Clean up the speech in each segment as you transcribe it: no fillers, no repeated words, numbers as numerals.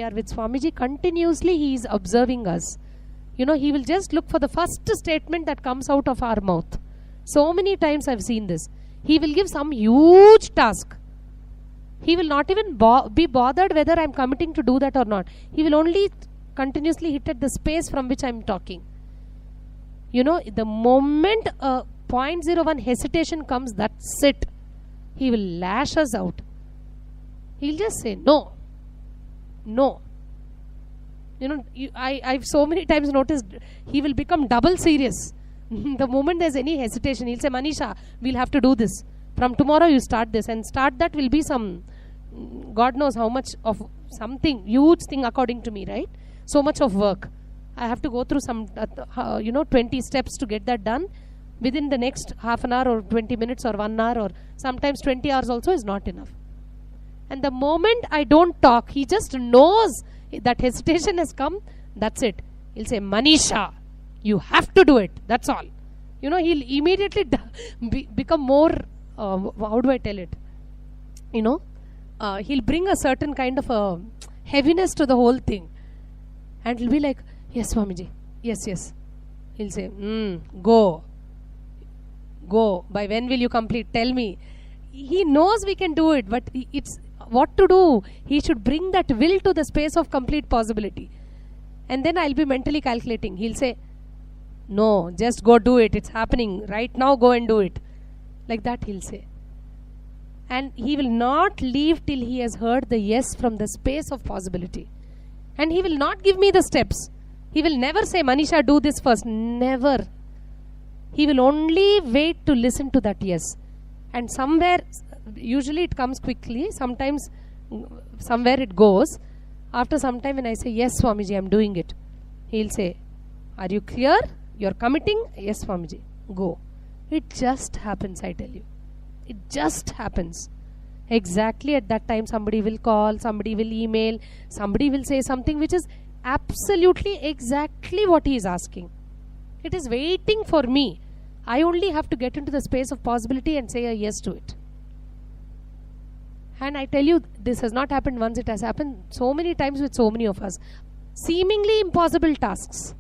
are with Swamiji, continuously he is observing us. You know, he will just look for the first statement that comes out of our mouth. So many times I've seen this. He will give some huge task. He will not even be bothered whether I'm committing to do that or not. He will only continuously hit at the space from which I'm talking. You know, the moment 0.01 hesitation comes, that's it. He will lash us out. He'll just say, no. No. You know, I've so many times noticed he will become double serious. The moment there's any hesitation, he'll say, Manisha, we'll have to do this. From tomorrow you start this, and start that will be some, God knows how much of something, huge thing according to me, right? So much of work. I have to go through some, 20 steps to get that done within the next half an hour or 20 minutes or 1 hour, or sometimes 20 hours also is not enough. And the moment I don't talk, he just knows that hesitation has come. That's it. He'll say, Manisha, you have to do it. That's all. You know, he'll immediately become more, how do I tell it? You know, he'll bring a certain kind of a heaviness to the whole thing. And he'll be like, yes, Swamiji. Yes, yes. He'll say, go. Go. By when will you complete? Tell me. He knows we can do it, but it's what to do. He should bring that will to the space of complete possibility. And then I'll be mentally calculating. He'll say, no, just go do it. It's happening. Right now, go and do it. Like that he'll say. And he will not leave till he has heard the yes from the space of possibility. And he will not give me the steps. He will never say, Manisha, do this first. Never. He will only wait to listen to that yes. And somewhere, usually it comes quickly. Sometimes, somewhere it goes. After some time when I say, yes, Swamiji, I'm doing it. He'll say, are you clear? You're committing? Yes, Swamiji. Go. It just happens, I tell you. It just happens. Exactly at that time, somebody will call, somebody will email, somebody will say something which is absolutely exactly what he is asking. It is waiting for me. I only have to get into the space of possibility and say a yes to it. And I tell you, this has not happened once, it has happened so many times with so many of us. Seemingly impossible tasks.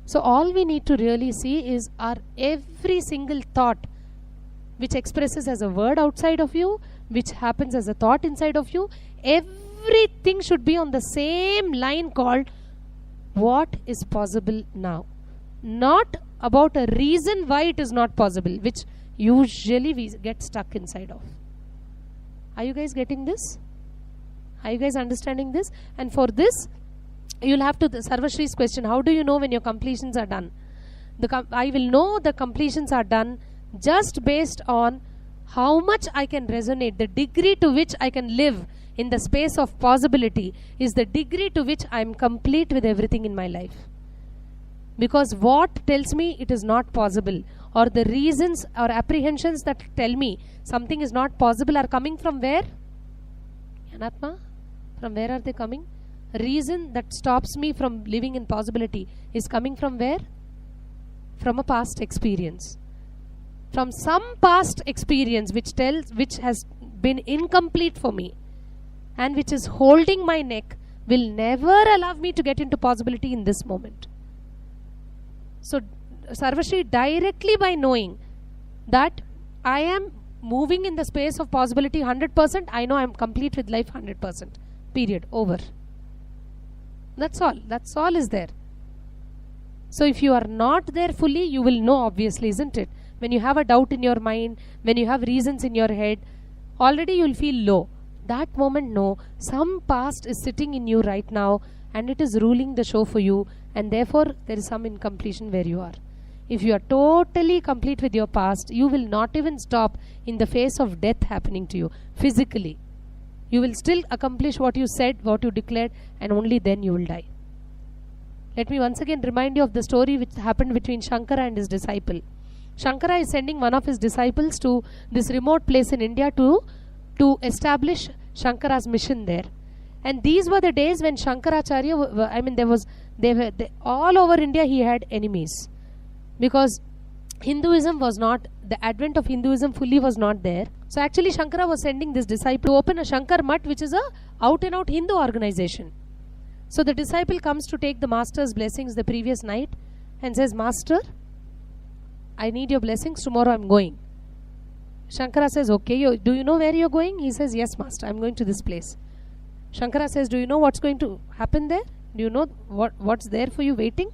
So all we need to really see is our every single thought which expresses as a word outside of you, which happens as a thought inside of you, everything should be on the same line called what is possible now. Not about a reason why it is not possible, which usually we get stuck inside of. Are you guys getting this? Are you guys understanding this? And for this, you'll have to, Sarvashri's question, how do you know when your completions are done? I will know the completions are done just based on how much I can resonate. The degree to which I can live in the space of possibility is the degree to which I am complete with everything in my life. Because what tells me it is not possible, or the reasons or apprehensions that tell me something is not possible, are coming from where? Anatma? From where are they coming? Reason that stops me from living in possibility is coming from where? From a past experience. From some past experience which has been incomplete for me and which is holding my neck, will never allow me to get into possibility in this moment. So Sarvashri, directly by knowing that I am moving in the space of possibility 100%, I know I am complete with life 100%. Period. Over. That's all. That's all is there. So if you are not there fully, you will know, obviously, isn't it? When you have a doubt in your mind, when you have reasons in your head, already you will feel low. That moment, no. Some past is sitting in you right now and it is ruling the show for you, and therefore there is some incompletion where you are. If you are totally complete with your past, you will not even stop in the face of death happening to you physically. You will still accomplish what you said, what you declared, and only then you will die. Let me once again remind you of the story which happened between Shankara and his disciple. Shankara is sending one of his disciples to this remote place in India to establish Shankara's mission there. And these were the days when Shankaracharya, I mean, all over India he had enemies. Because Hinduism was not, the advent of Hinduism fully was not there. So actually Shankara was sending this disciple to open a Shankar Mutt, which is a out and out Hindu organization. So the disciple comes to take the master's blessings the previous night and says, Master, I need your blessings, tomorrow I'm going. Shankara says, okay, do you know where you're going? He says, yes, Master, I'm going to this place. Shankara says, do you know what's going to happen there? Do you know what's there for you waiting?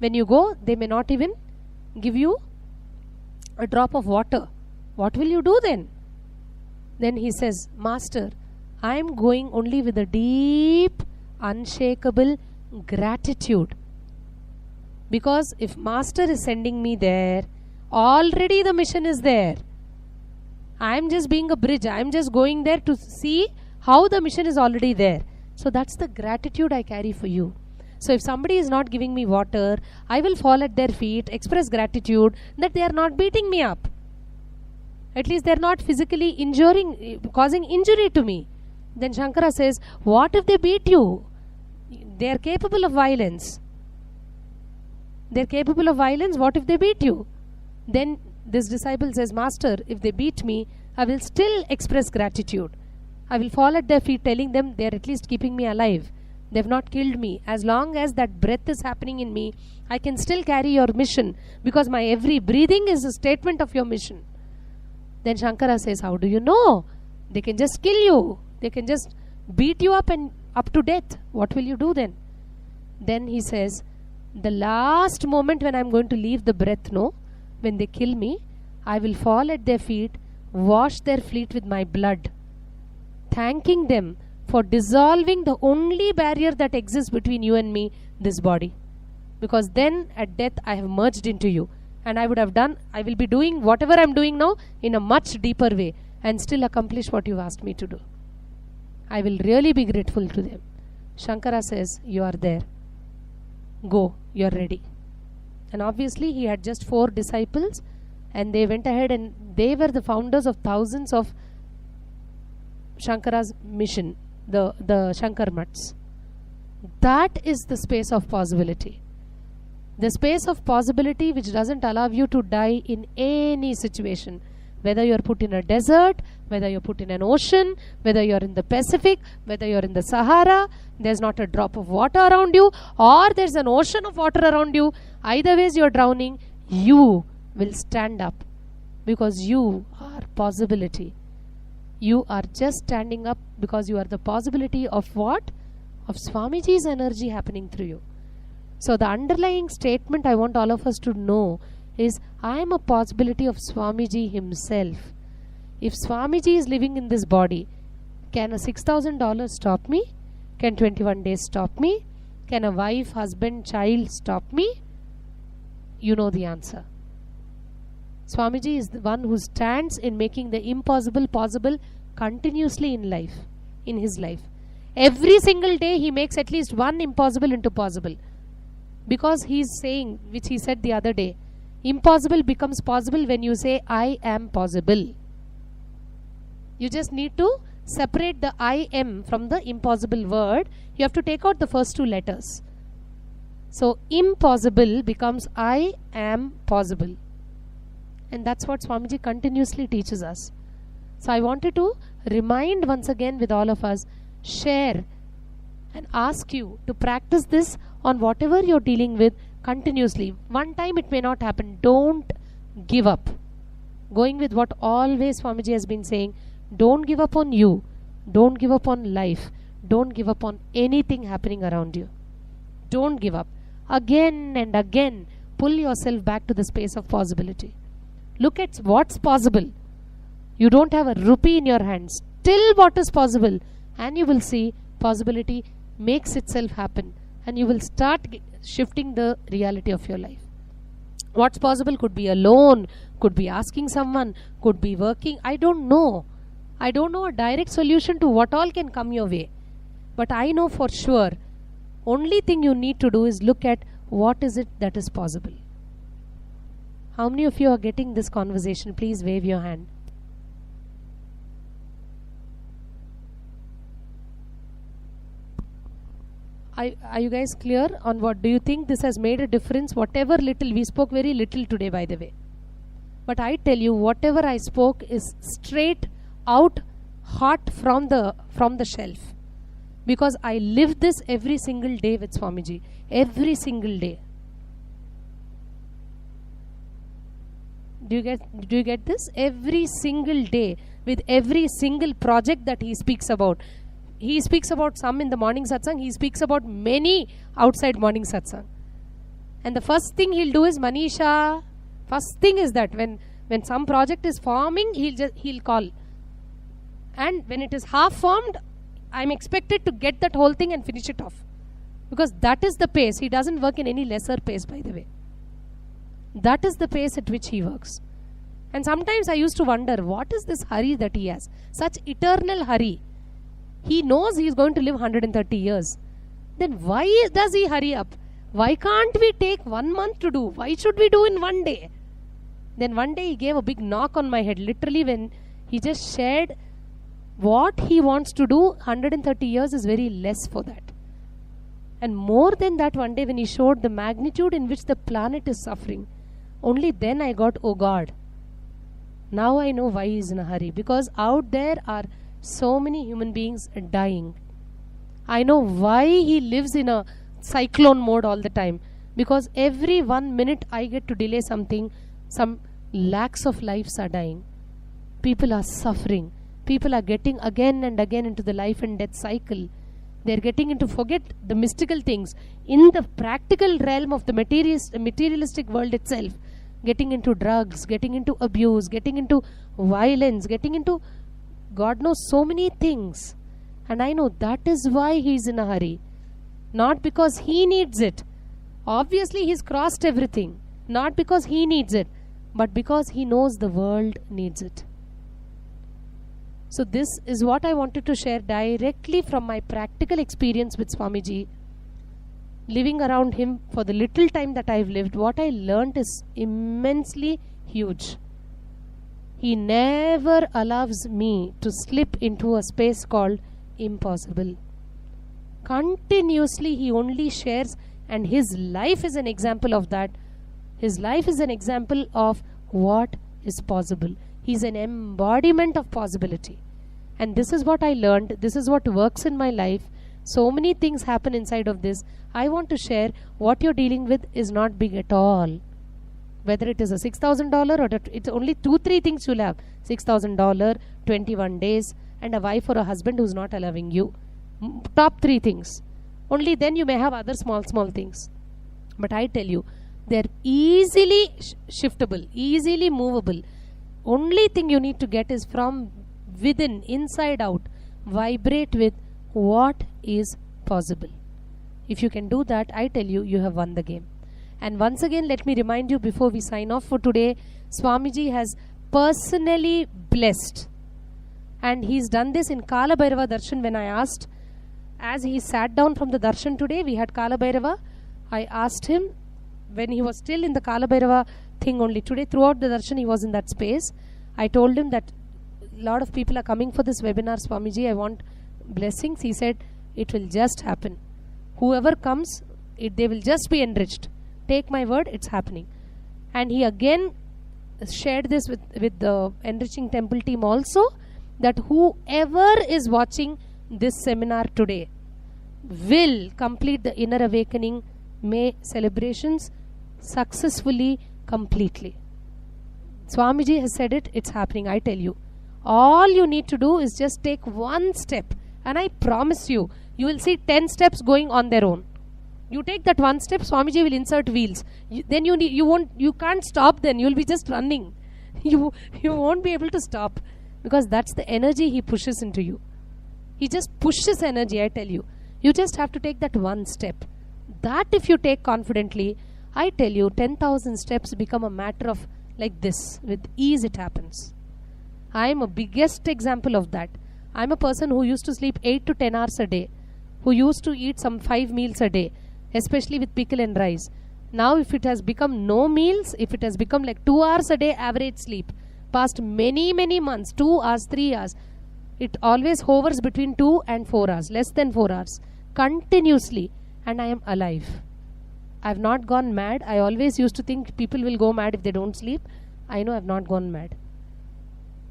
When you go, they may not even give you a drop of water. What will you do then? Then he says, Master, I am going only with a deep, unshakable gratitude. Because if Master is sending me there, already the mission is there. I am just being a bridge. I am just going there to see how the mission is already there. So that's the gratitude I carry for you. So if somebody is not giving me water, I will fall at their feet, express gratitude that they are not beating me up. At least they are not physically causing injury to me. Then Shankara says, what if they beat you? They are capable of violence. They are capable of violence. What if they beat you? Then this disciple says, Master, if they beat me, I will still express gratitude. I will fall at their feet telling them they are at least keeping me alive. They have not killed me. As long as that breath is happening in me, I can still carry your mission, because my every breathing is a statement of your mission. Then Shankara says, how do you know? They can just kill you. They can just beat you up and up to death. What will you do then? Then he says, the last moment when I am going to leave the breath, when they kill me, I will fall at their feet, wash their feet with my blood, thanking them for dissolving the only barrier that exists between you and me, this body. Because then at death I have merged into you, and I will be doing whatever I am doing now in a much deeper way, and still accomplish what you asked me to do. I will really be grateful to them. Shankara says, you are there. Go, you are ready. And obviously he had just 4 disciples, and they went ahead and they were the founders of thousands of Shankara's mission, the Shankar Mats. That is the space of possibility. The space of possibility which doesn't allow you to die in any situation. Whether you're put in a desert, whether you're put in an ocean, whether you're in the Pacific, whether you're in the Sahara, there's not a drop of water around you, or there's an ocean of water around you. Either ways you're drowning, you will stand up, because you are possibility. You are just standing up because you are the possibility of what? Of Swamiji's energy happening through you. So the underlying statement I want all of us to know is, I am a possibility of Swamiji himself. If Swamiji is living in this body, can a $6,000 stop me? Can 21 days stop me? Can a wife, husband, child stop me? You know the answer. Swamiji is the one who stands in making the impossible possible continuously in life, in his life. Every single day he makes at least one impossible into possible. Because he is saying, which he said the other day, impossible becomes possible when you say, I am possible. You just need to separate the I am from the impossible word. You have to take out the first 2 letters. So impossible becomes I am possible. And that's what Swamiji continuously teaches us. So I wanted to remind once again with all of us, share and ask you to practice this on whatever you're dealing with continuously. One time it may not happen. Don't give up. Going with what always Swamiji has been saying, don't give up on you. Don't give up on life. Don't give up on anything happening around you. Don't give up. Again and again, pull yourself back to the space of possibility. Look at what's possible. You don't have a rupee in your hands. Still what is possible. And you will see possibility makes itself happen. And you will start shifting the reality of your life. What's possible could be a loan, could be asking someone, could be working. I don't know. I don't know a direct solution to what all can come your way. But I know for sure, only thing you need to do is look at what is it that is possible. How many of you are getting this conversation? Please wave your hand. Are you guys clear on what? Do you think this has made a difference? Whatever little, we spoke very little today, by the way. But I tell you, whatever I spoke is straight out, hot from the shelf. Because I live this every single day with Swamiji. Every single day. Do you get this? Every single day, with every single project that he speaks about. He speaks about some in the morning satsang. He speaks about many outside morning satsang. And the first thing he'll do is, Manisha, first thing is that when some project is forming, he'll call. And when it is half formed, I'm expected to get that whole thing and finish it off. Because that is the pace. He doesn't work in any lesser pace, by the way. That is the pace at which he works. And sometimes I used to wonder, what is this hurry that he has? Such eternal hurry. He knows he is going to live 130 years. Then why does he hurry up? Why can't we take 1 month to do? Why should we do in 1 day? Then one day he gave a big knock on my head. Literally, when he just shared what he wants to do, 130 years is very less for that. And more than that, one day when he showed the magnitude in which the planet is suffering, only then I got, oh God, now I know why he is in a hurry. Because out there are so many human beings dying. I know why he lives in a cyclone mode all the time. Because every 1 minute I get to delay something, some lakhs of lives are dying. People are suffering. People are getting again and again into the life and death cycle. They're getting into, forget the mystical things, in the practical realm of the materialistic world itself, getting into drugs, getting into abuse, getting into violence, getting into God knows so many things. And I know that is why he's in a hurry. Not because he needs it. Obviously he's crossed everything. Not because he needs it, but because he knows the world needs it. So this is what I wanted to share directly from my practical experience with Swamiji. Living around him for the little time that I've lived, what I learned is immensely huge. He never allows me to slip into a space called impossible. Continuously he only shares, and his life is an example of that. His life is an example of what is possible. He's an embodiment of possibility. And this is what I learned. This is what works in my life. So many things happen inside of this. I want to share what you're dealing with is not big at all. Whether it is a $6,000 or it's only 2-3 things you'll have. $6,000, 21 days, and a wife or a husband who's not allowing you. Top 3 things. Only then you may have other small things. But I tell you, they're easily shiftable, easily movable. Only thing you need to get is from within, inside out, vibrate with what is possible. If you can do that, I tell you, you have won the game. And once again, let me remind you before we sign off for today, Swamiji has personally blessed. And he's done this in Kala Bhairava Darshan when I asked, as he sat down from the Darshan today, we had Kala Bhairava. I asked him, when he was still in the Kala Bhairava thing only today, throughout the Darshan, he was in that space. I told him that a lot of people are coming for this webinar, Swamiji, I want blessings. He said, it will just happen. Whoever comes, they will just be enriched. Take my word, it's happening. And he again shared this with the Enriching Temple team also, that whoever is watching this seminar today will complete the inner awakening May celebrations successfully, completely. Swamiji has said it, it's happening, I tell you. All you need to do is just take one step, and I promise you, you will see 10 steps going on their own. You take that one step, Swamiji will insert wheels. You can't stop then, you'll be just running. You won't be able to stop, because that's the energy he pushes into you. He just pushes energy, I tell you. You just have to take that one step. That if you take confidently, I tell you, 10,000 steps become a matter of like this. With ease it happens. I am a biggest example of that. I am a person who used to sleep 8 to 10 hours a day, who used to eat some 5 meals a day, especially with pickle and rice. Now if it has become no meals, if it has become like 2 hours a day average sleep, past many months, 2 hours, 3 hours, it always hovers between 2 and 4 hours, less than 4 hours, continuously, and I am alive. I have not gone mad. I always used to think people will go mad if they don't sleep. I know I have not gone mad.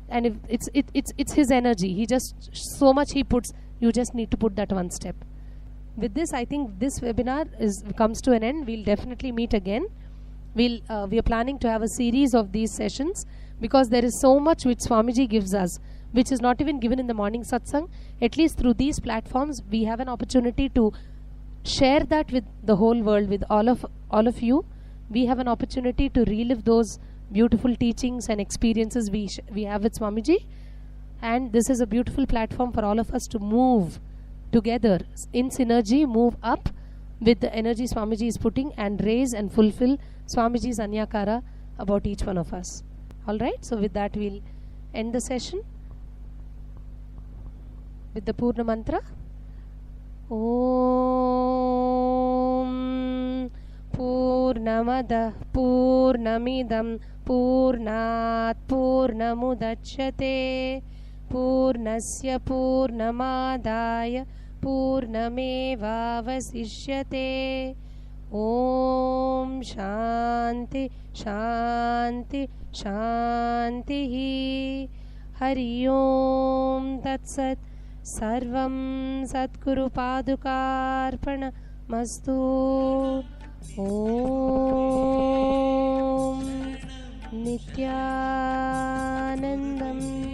And if it's his energy. He just, so much he puts You just need to put that one step. With this, I think this webinar comes to an end. We'll definitely meet again. We are planning to have a series of these sessions, because there is so much which Swamiji gives us, which is not even given in the morning satsang. At least through these platforms, we have an opportunity to share that with the whole world, with all of you. We have an opportunity to relive those beautiful teachings and experiences we have with Swamiji. And this is a beautiful platform for all of us to move together in synergy, move up with the energy Swamiji is putting, and raise and fulfill Swamiji's Anyakara about each one of us. Alright, so with that we'll end the session with the Purna Mantra. Om Purnamada Purnamidam Purnat Purnamudachyate Purnasya Purnamadaya Purnamevavasishyate. Om Shanti Shanti Shanti. Hari Om Tat Sat. Sarvam Satguru Padukarpana Mastu. Om Nityanandam